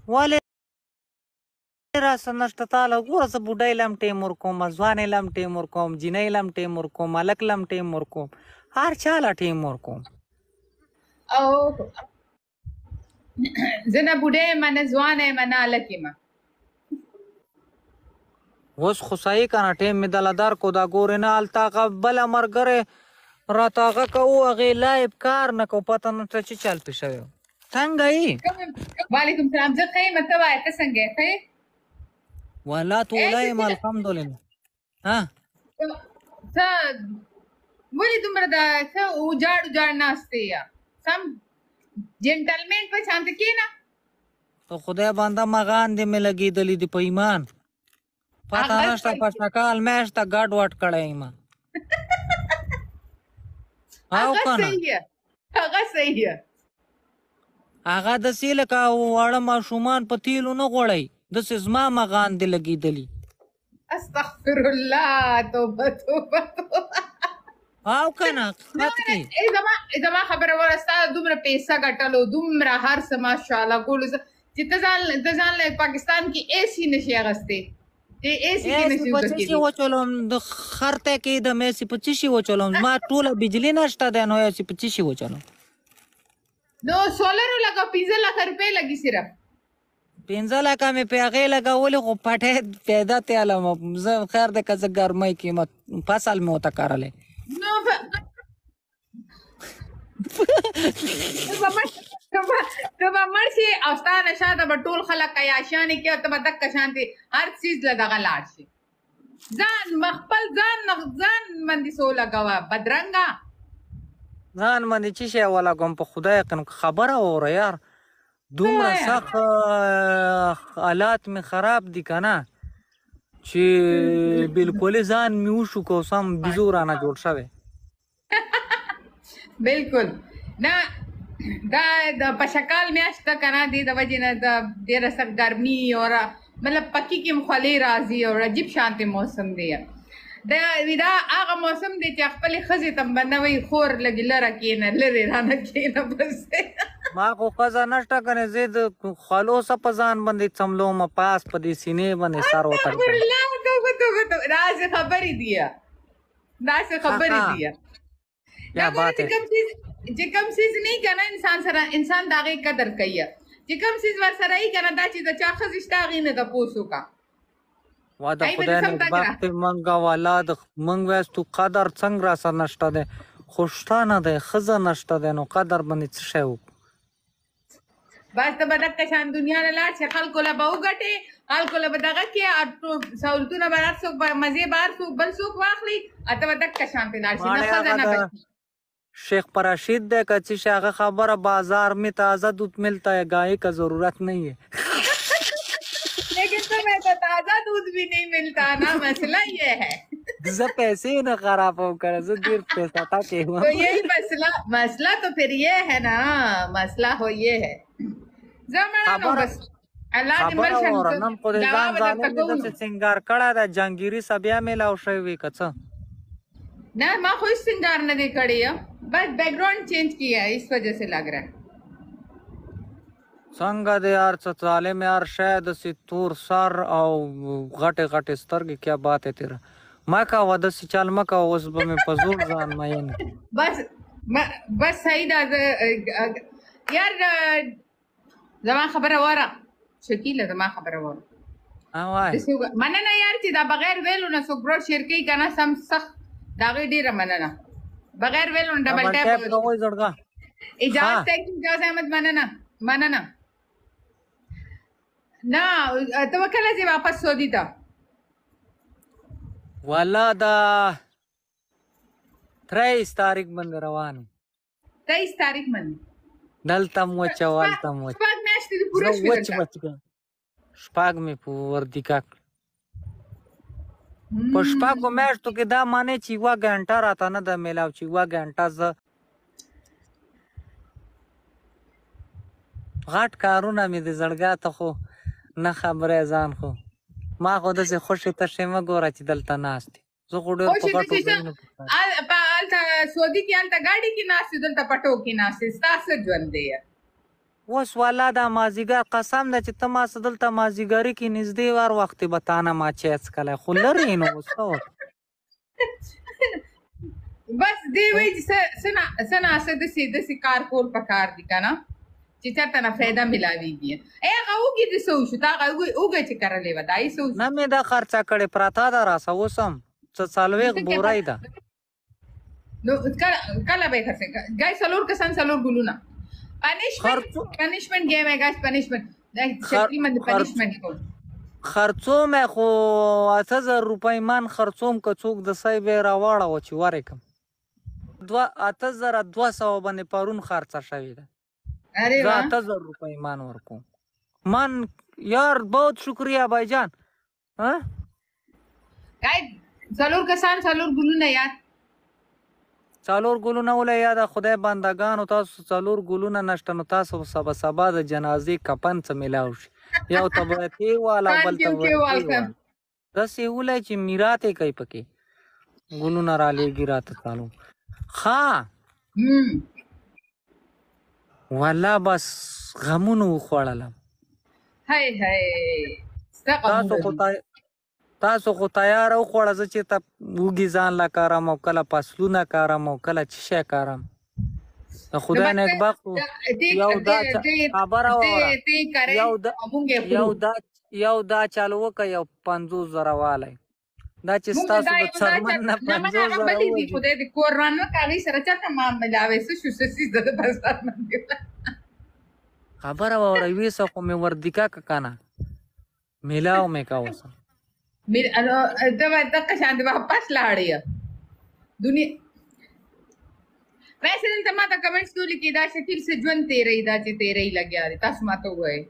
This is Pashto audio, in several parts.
ولې راسه نشته تعالی ګوره زه بوډۍ لم ټیم ورکوم ځوانې لم ټیم ورکوم جینۍ لم ټیم ورکوم هلک لم ټیم ورکوم هر چا له ټیم ورکوم او زه نه بوډۍ یم نه ځوانه یم نه هلک یم اوس خو صحیح که نه ټیم مې دله درکو دا ګورې نه هلته هغه بله ملګری راته هغه کوو هغې لایب کار نه کوو پته نشته چې چل پې شوی و څنګه یې وعلیکم سلام زه ښه یم ته وایه ته څنګه یې ښه یې والله ټوله یم الحمدلله ها ته ولې دومره د ښه اجاړ اجاړ ناستې یه سم جنټلمین په شانت کښېنه تو خدای بنده مغان دې مې لګېدلي دي په ایمان پته نشته په شکال میاشته ګډ وډ کړی یم او که نه هغه صحیح یه هغه داسې لکه واړه ماشومان په تیلو نه غوړئ داسې زما مغان دې لګېدلي استغفر الله توبه توبه او که نه خط کې زما خبره وره ستا دومره پیسه ګټلو دومره هر څه ماشاءالله کولو چې ته ځان له پاکستان کې ایسي نشي اغوستی په څه شي وچلوم د خرته کې د میسي په څه شي وچلوم ما ټوله بجلي نشته دی نو ایسي په څه شي وچلوم نو سولرو لګه 15 لک روپۍ لګي صرف 15 لکه مې په هغې لګولې خو پټۍ پیدا تیالم زه خیر دی که زه ګرمۍ کې فصل مې ورته کرلی نو ته به مړ شي او ستا نه شاته به ټول خلک عیاشیانې کوي او ته به دقه شانتې هر څیز له دغه لاړ شي ځان خپل ځان باندې څه ولګوه بدرنګه ځان باندې چې شی ولګوم په خدای یقین خبره واوره یار دومره سخت حالات مې خراب دي که نه چې بلکلې ځان مې وشو که اوس هم بیزو رانه جوړ شوی بلکل نه دا د پشکال میاشت ده که نه دې د وجې نه د ډېره سخت ګرمي او مطلب پکې کې خولې راځي او عجیب شانتې موسم دی دا هغه موسم دی چې خپلې ښځې ته به نه وایي خور لږې لره کښېنه لرې رانه کښېنه بس ما خو ښځه نشته که نه زه د خولو څه په ځان باندې څملوم پاس په دې سینې باندې سر وتړم داسې خبرې دي داسې خبرې دي چې کوم څیز نه وي که نه انسان سره انسان د هغې قدر کوي چې کوم څیز ورسره وي که نه دا چې د چا ښځې شته هغې نه تپوس وکړه وا د خدای نېکبخت منګه والا د منګ وایستو قدر څنګه راسره نشته دی خو شته نه دی ښځه نشته دی نو قدر باندې څه شی وکړو بس ته به دقه شان دنیا نه لاړ شې خلکو له به وګټې خلکو له به دغه کړې سهولتونه به هر څوک به مزې به هر څوک بل څوک واخلي ته به دقه شانتې لاړ شې نه ښځه نه بچي शेख परशीद दे कच्ची शाखा खबर बाजार में ताज़ा दूध मिलता है गाय का जरूरत नहीं है लेकिन तुम्हें तो ताज़ा दूध भी नहीं मिलता ना मसला ये है जब पैसे ही ना खराब हो कर देर पैसा था के हुआ तो यही मसला तो फिर ये है ना मसला हो ये है जमाना नो बस अल्लाह ने मर्शन नम को जान जाने से सिंगार कड़ा दा जंगीरी सबिया में लाव शवी कच्चा ना माँ कोई सिंगार न दे कड़ी है बस बैकग्राउंड चेंज किया है इस वजह से लग रहा है संगा दे यार चाले में यार शायद सी तूर सर और घटे घटे स्तर की क्या बात है तेरा मैं का वद सी चाल मैं का उस में पजूर जान मैं बस सही दा यार जमा खबर वरा शकील जमा खबर वरा मने ना यार ची दा बगैर वेलो ना सो ब्रो शिरकी करना सम सख्त दागे ډیره مننه بغیر ویلو ډبل ټیپ کوی زړګه اجازه ته اجازه احمد مننه نه ته وکړه چې واپس سعودي ته والا دا 23 تاریخ باندې روان 23 تاریخ باندې دلته مو چوالته مو شپږ میاشتې پوره شپږ مې پور دي کا په شپږو میاشتو کې دا معنی چې یوه ګنټه راته نه ده میلاو چې یوه ګنټه زه غټ کارونه مې د زړګا ته خو نه خبره ځان خو ما خو داسې خوشې تشې مه ګوره چې دلته ناست دي زه خو ډېر په غټو ځایونو کې هلته سعودي کې هلته ګاډي کې ناست دلته پټو کې ناست ستا څه ژوند دی اوس والله دا مازدیګر قسم ده چې ته ما څه دلته مازدیګري کې نږدې هر وخت به تا نه ما چای څښلی خو لرې نو اوس څه وکړو. بس دی وایي چې څه ناسه داسې کار کول پکار دي که نه چې چېرته نه فایده میلاویږي. هغه اوږې دې څه وشو؟ تا هغه اوږه چې کرلې وه دا یې څه وشو؟ نه مې دا خرچه کړې پرته ده راسه اوس هم څه څلوېښت بورۍ ده. نو کله به یې خرڅه ګای څلور کسان څلور ګلونه پنشمنټ گیم ہے گایز پنشمنٹ شکلی پنشمنٹ کو خرڅوم خو 8000 روپۍ من خرڅوم که څوک د سی به یې راواړوه چې ورې کړم 8200 باندې پرون خرڅه شوې ده. زه 8000 روپۍ من ورکوم. من یار بہت شکریہ بھائی جان. گایز څلور کسان څلور ګلونه یاد څلور ګلونه وله یاده خدای بندګانو تاسو څلور ګلونه نشته نو تاسو سبا د جنازې کفن څه میلاو شي یو ته به تې واله بل ته به داسې ولی چې میرات یې کوي پکې ګلونه رالیږي راته چالو ښه والله بس غمونه وخوړلم. تاسو خو تیار وخوړه زه چې ته وږي ځان له کارم او کله فصلونه کارم او کله څه شی کارم. د خدای نیکبخت یو دا خبره واوره یو دا چالو وکړه یو 50000 والی دا چې ستاسو د څرمن نه 50000 خدای د کور رانه کاغی سره چاته ما ملاوې څه شو څه څیز د بازار باندې خبره واوره یوې څه خو مې وردیکا که که نه میلاو مې که اوسه دغه شان د واپس لاړې دنیا ویسے دلته ما ته کمنټس کې لیکي دا شکیل سے ژوند تیرې دا چې تیرې لګیا دي تاسو ما ته ووایئ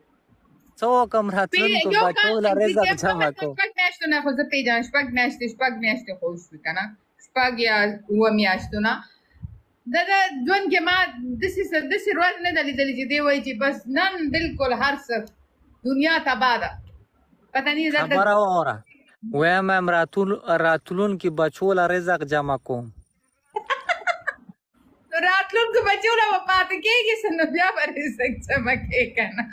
څه وکړم راتلونکو بچو له رزق جمع کوم. شپږ میاشتو نه خو زه پېژنم شپږ میاشتې خو وشوې که نه شپږ یا اووه میاشتو نه د ژوند کې ما داسې ورځ نه ده لیدلې چې دی وایي چې بس نن بلکل هر څه دنیا تباه ده پته نه خبره واوره ویم یم راتلونکي بچو له رزق جمع کوم راتلونکو بچو له به پاتې کېږي څه نو بیا به رزق جمع کوې که نه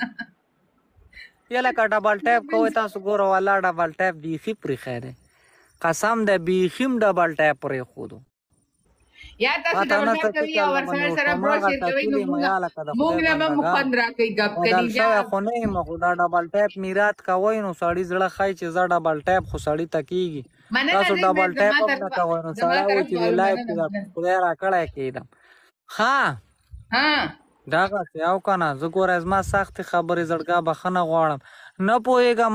یا لکه ډبل ټیپ کوئ تاسو ګوره والله ډبل ټیپ بیخي پرېښی دی قسم دی بیخي م ډبل ټیپ پرېښودو یا تاسو ډبل ټیپ کوئ او ورسره سره بروشر کوئ نو موږ نه به مو خوند راکوي ګپ کوي بدل شوی خو نه یم خو دا ډبل ټیپ میرات کوئ نو سړي زړه ښایي چې زه ډبل ټیپ خو سړي ته کېږي تاسو ډبل ټیپ هم نه کوئ نو سړی وایي چې د لایف کې خدای راکړی کېدم ښه دغسې او که نه زه ګوره زما سختې خبرې زړګا بښنه غواړم نه پوهېږم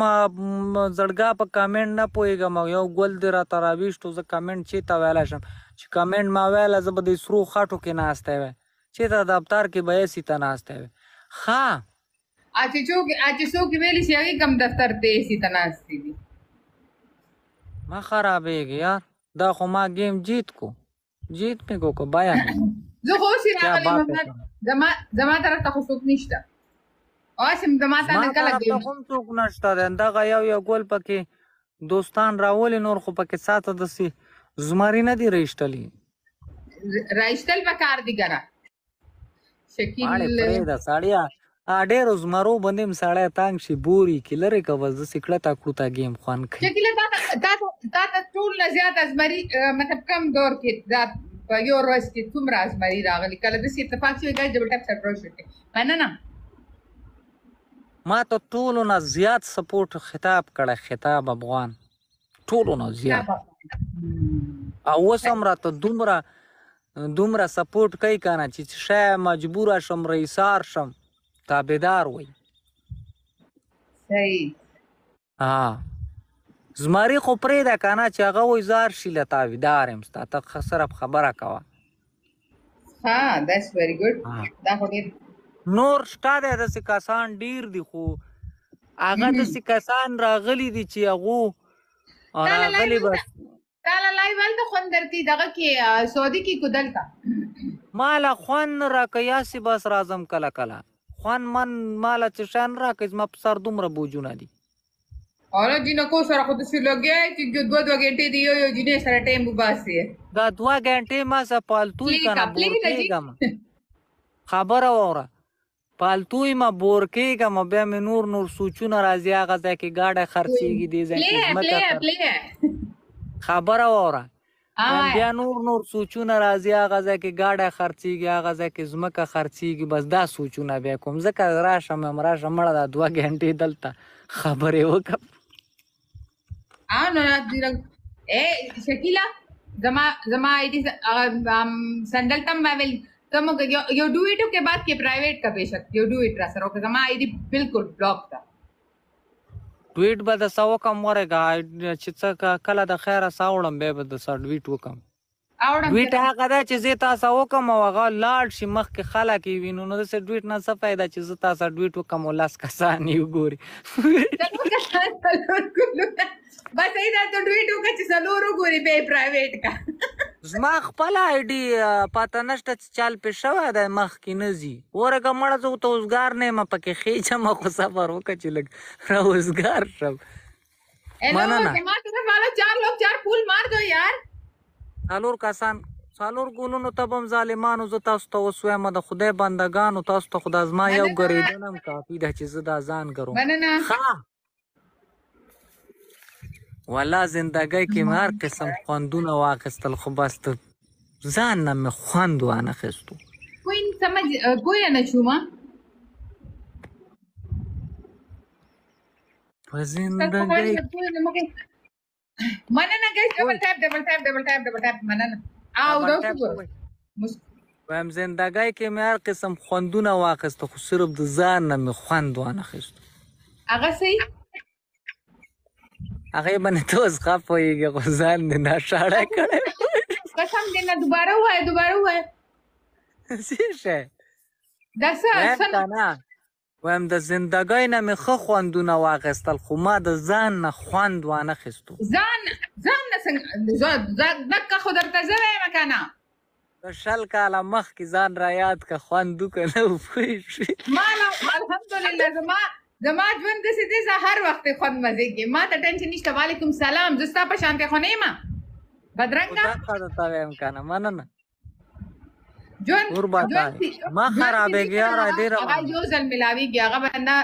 زړګا په کمنټ نه پوهېږم یو ګل دې راته راویشتو زه کمنټ چېرته ویلی شم چې کمنټ ما ویله زه به د سرو خټو کې ناستی وی چېرته دفتر کې به ایسي ته ناستی وی ښه چې څوک ویلي چې هغې کم دفتر ته ایسي ته ناستې دي مه خرابېږي یار دا خو ما گیم جیت مې کو که بایا زه خو اوس یې راغلی زما طرف ته خو څوک نشته اوس زما ته نه کله هم څوک نشته دی دغه یو ګل پکې دوستان راولي نور خو پکې ساته داسې زمري نه دي رایشتلي رایشتل پکار دي که نه شکیل پرېږده سړیه ډېرو زمرو باندې م سړی تنګ شي بوري کې لرې که بس داسې کړه تا کړو ته ګیم خوند کوي شکیله تا ته ټول نه زیات زمري مطلب کم دور کې په یو ورځ کې څومره زمري راغلي کله داسې اتفاق شوی ګایز ډبل ټیپ سره بروشر کې مننه ما ته ټولو نه زیات سپورټ خطاب کړی خطاب افغان ټولو نه زیات او اوس هم راته دومره سپورټ کوي که نه چې شاید مجبوره شم رئیسار شم تابعدار وی صحیح زمري خو پرېږده که نه چې هغه وایي زه هر شي له تابعدار یم ستا ته صرف خبره کوه that's very good دا خو ډېر نور شته دی داسې کسان ډېر دي خو هغه داسې کسان راغلي دي چې هغو راغلي بس تا له لایو هلته خوند درکوي دغه کې سعودي کې کو دلته ما له خوند نه راکوي یاسې بس راځم کله کله خوند ما له څه شی نه راکوي زما په سر دومره بوجونه دي حالا جینکو سره خو داسې لګیا چې 2 غنټې د یو جینۍ سره ټایم وباسي دا 2 غنټې ما څه پالتو یې که نه بور کېږم خبره واوره پالتوی ما بور کېږم بیا مې نور سوچونه راځي هغه ځای کې ګاډی خرڅېږي دې ځای کې ځمکه خبره واوره بیا نور سوچونه راځي هغه ځای کې ګاډی خرڅېږي هغه ځای کې ځمکه خرڅېږي بس دا سوچونه بیا کوم ځکه راشم مړه دا 2 غنټې دلته خبرې وکړم شکیلا زما آئی ڈی سندل تم میں تم یو ڈو اٹ کے بعد کے پرائیویٹ کا بے شک یو ڈو اٹ را سر اوکے زما آئی ڈی بالکل بلاک تھا ټویټ به د څه وکړم ورېږه چې څه کله د خیره ساوړم بیا به د څه ډویټ وکړم ډویټ هغه ده چې زه تاسو وکړم او هغه لاړ شي مخکې خلک یې وینو نو داسې ډویټ نه څه فایده چې زه تاسو ډویټ وکړم او 10 کسان یې وګوري بس ای دا ته ډویټ وکړه چې څلور وګوري بیا پرایویټ کا زما خپله آی ډي پاته نشته چې چال پې شوی دی مخکې نه ځي ورېږه مړه زه ورته اوزګار نه یم پکې خېچم خو صبر وکړه چې لږ راوزګار شم مننه 4 پول مار دو یار څلور کسان څلور ګلونو ته به هم ظالمانو زه تاسو ته اوس وایم د خدای بندګانو تاسو ته خو دا زما یو ګرېدن هم کافي ده چې زه دا ځان ګرم والله زندګۍ کې مې هر قسم خوندونه واخیستل خو بس د ځان نه مې خوند وانخیستو کوئی سمجھ پوه نه شوم په زندګۍ مننه ګایز ډبل ټاپ مننه او دا وایم زندګۍ کې مې هر قسم خوندونه واخیستو خو صرف د ځان نه مې خوند وانخیستو هغه صحیح هغې باندې ته اوس ښه پوهېږې خو ځان دې ناشاړی کړی قسم دې نه دوباره ووایه څه شی دا څه که نه وایم د زندګۍ نه مې ښه خوندونه واخیستل خو ما د ځان نه خوند وانخیستو ځان نه څنګه دکه خو درته زه وایم که نه د 20 کاله مخکې ځان را یاد که خوند وکړه نه پوه شوې ما الحمدلله زما ژوند داسې دی زه هر وخت خوند مزې کې ما ته ټینشن نشته وعلیکم سلام زه ستا په شانتې خو نه یم بدرنګه دقه درته وایم که نه مننه ژوند ما خرابېږي یاره ډېره هغه یو ځل ملاویږي هغه به نه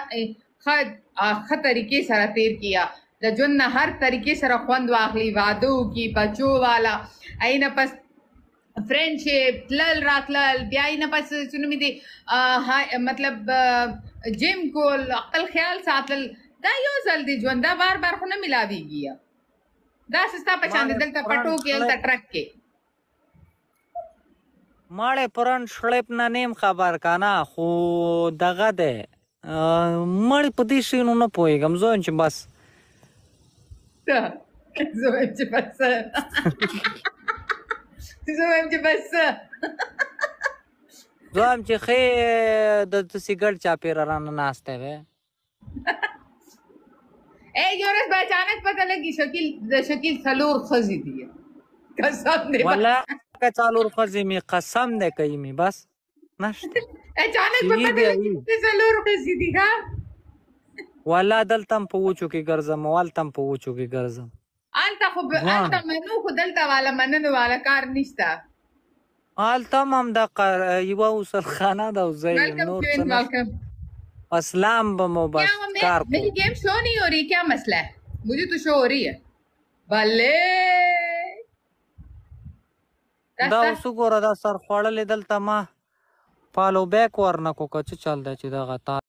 ښه طریقې سره تیر کیا د ژوند نه هر طریقې سره خوند واخلي واده وکړي بچو والا اینه پس فرینڈشپ تلل راتلل بیا یې نه پس څه نومې دي مطلب جیم کول خپل خیال ساتل دا یو ځل دی ژوند دا بار خو نه ملاویږي دا ستا په شان دی دلته پټو کې هلته ټرک کې ماړې پران شړپ نه نیم خبر که نه خو دغه دی مړې په دې شیونو نه پوهېږم زه وایم چې بس زه وایم چې ښې د سګرټ چاپېره رانه ناستی وی یو ورځ به اچانک پته لګي د شکیل 4 ښځې دي قسم دی والله که 4 ښځې مې قسم دی کوي مې بس نشته اچانک به پته لګي چې 4 ښځې دي ښه والله دلته هم په وچو کې ګرځم او هلته هم په وچو کې ګرځم هلته منو خو دلته والا مننو والا کار نشته هلته هم همدغه یوه غسلخانه ده او زه نور څه نشته اسلام به مو بس کار کو میری گیم شو نہیں ہو رہی کیا مسئلہ ہے مجھے تو شو ہو رہی ہے بلے دا اوس وګوره دا سر خوړلې دلته ما فالو بیک ورنکو که څه چل دی چې دغه